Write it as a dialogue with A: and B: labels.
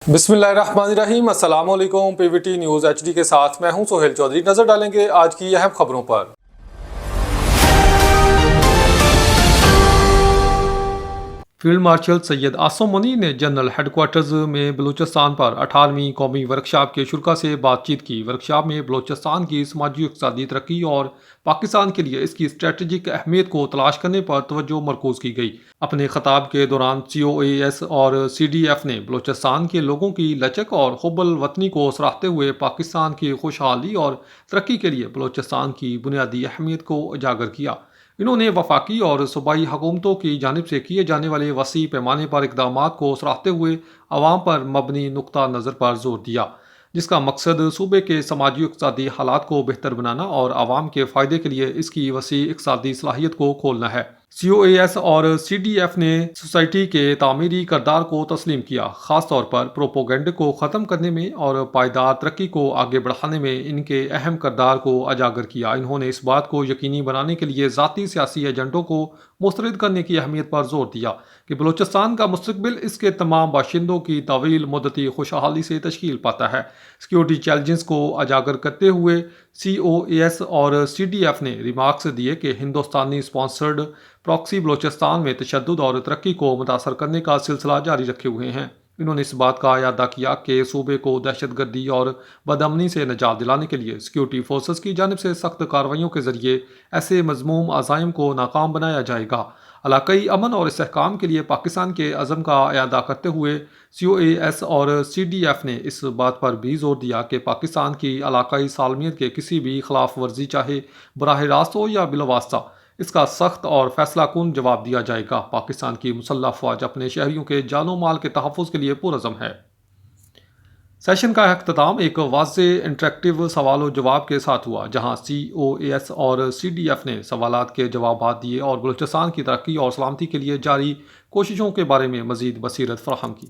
A: بسم اللہ الرحمن الرحیم۔ السلام علیکم۔ پی وی ٹی نیوز HD کے ساتھ میں ہوں سہیل چودھری۔ نظر ڈالیں گے آج کی اہم خبروں پر۔ فیلڈ مارشل سید عاصم منیر نے جنرل ہیڈ کوارٹرز میں بلوچستان پر 18ویں قومی ورکشاپ کے شرکاء سے بات چیت کی۔ ورکشاپ میں بلوچستان کی سماجی اقتصادی ترقی اور پاکستان کے لیے اس کی اسٹریٹجک اہمیت کو تلاش کرنے پر توجہ مرکوز کی گئی۔ اپنے خطاب کے دوران COAS اور CDF نے بلوچستان کے لوگوں کی لچک اور حب الوطنی کو سراہتے ہوئے پاکستان کی خوشحالی اور ترقی کے لیے بلوچستان کی بنیادی اہمیت کو اجاگر کیا۔ انہوں نے وفاقی اور صوبائی حکومتوں کی جانب سے کیے جانے والے وسیع پیمانے پر اقدامات کو سراہتے ہوئے عوام پر مبنی نقطہ نظر پر زور دیا، جس کا مقصد صوبے کے سماجی اقتصادی حالات کو بہتر بنانا اور عوام کے فائدے کے لیے اس کی وسیع اقتصادی صلاحیت کو کھولنا ہے۔ COAS اور CDF نے سوسائٹی کے تعمیری کردار کو تسلیم کیا، خاص طور پر پروپیگنڈے کو ختم کرنے میں اور پائیدار ترقی کو آگے بڑھانے میں ان کے اہم کردار کو اجاگر کیا۔ انہوں نے اس بات کو یقینی بنانے کے لیے ذاتی سیاسی ایجنڈوں کو مسترد کرنے کی اہمیت پر زور دیا کہ بلوچستان کا مستقبل اس کے تمام باشندوں کی طویل مدتی خوشحالی سے تشکیل پاتا ہے۔ سیکیورٹی چیلنجز کو اجاگر کرتے ہوئے COAS اور CDF نے ریمارکس دیے کہ ہندوستانی اسپانسرڈ پراکسی بلوچستان میں تشدد اور ترقی کو متاثر کرنے کا سلسلہ جاری رکھے ہوئے ہیں۔ انہوں نے اس بات کا اعادہ کیا کہ صوبے کو دہشت گردی اور بدامنی سے نجات دلانے کے لیے سیکیورٹی فورسز کی جانب سے سخت کارروائیوں کے ذریعے ایسے مذموم عزائم کو ناکام بنایا جائے گا۔ علاقائی امن اور استحکام کے لیے پاکستان کے عزم کا اعادہ کرتے ہوئے COAS اور CDF نے اس بات پر بھی زور دیا کہ پاکستان کی علاقائی سالمیت کے کسی بھی خلاف ورزی چاہے براہ راست ہو یا بلاواسطہ اس کا سخت اور فیصلہ کن جواب دیا جائے گا۔ پاکستان کی مسلح افواج اپنے شہریوں کے جان و مال کے تحفظ کے لیے پرعزم ہے۔ سیشن کا اختتام ایک واضح انٹریکٹیو سوال و جواب کے ساتھ ہوا، جہاں COAS اور CDF نے سوالات کے جوابات دیے اور بلوچستان کی ترقی اور سلامتی کے لیے جاری کوششوں کے بارے میں مزید بصیرت فراہم کی۔